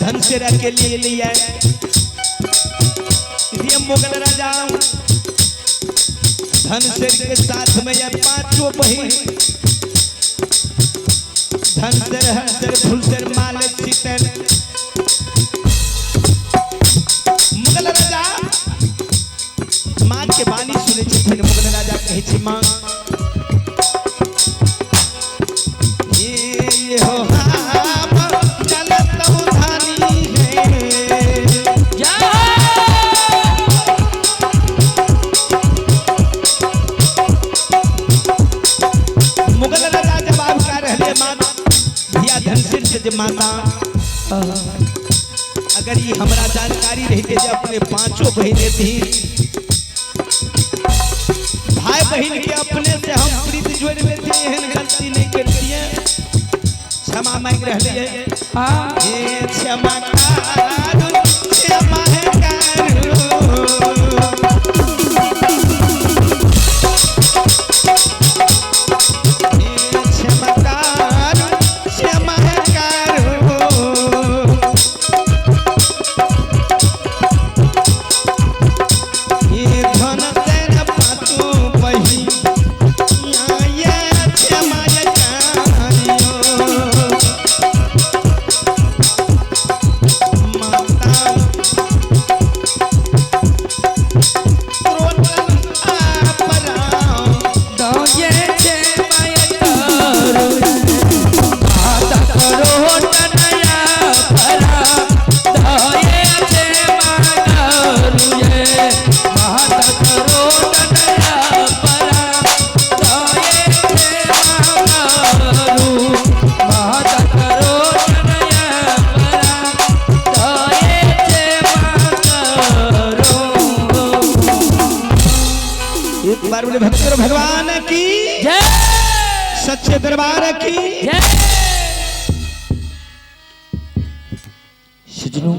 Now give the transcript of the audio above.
धन से रख के लिए लिया ये मुगल राजा धनसेर के साथ में ये पांचों बहिन धनसेर हंसेर फुलसेर माले सीतेर मुगल राजा माँ के बानी सुने छथिन मुगल राजा कहे छी माँ ये हो माता अगर ये हमरा जानकारी रहते जो अपने पांचों बहनें थी भाई बहन के अपने से हम प्रीत जोड़ लेते हैं गलती नहीं करती है क्षमा मांग रहे हैं ये क्षमा करो क्षमा करो भगवान की जय सच्चे दरबार की जय। सजनों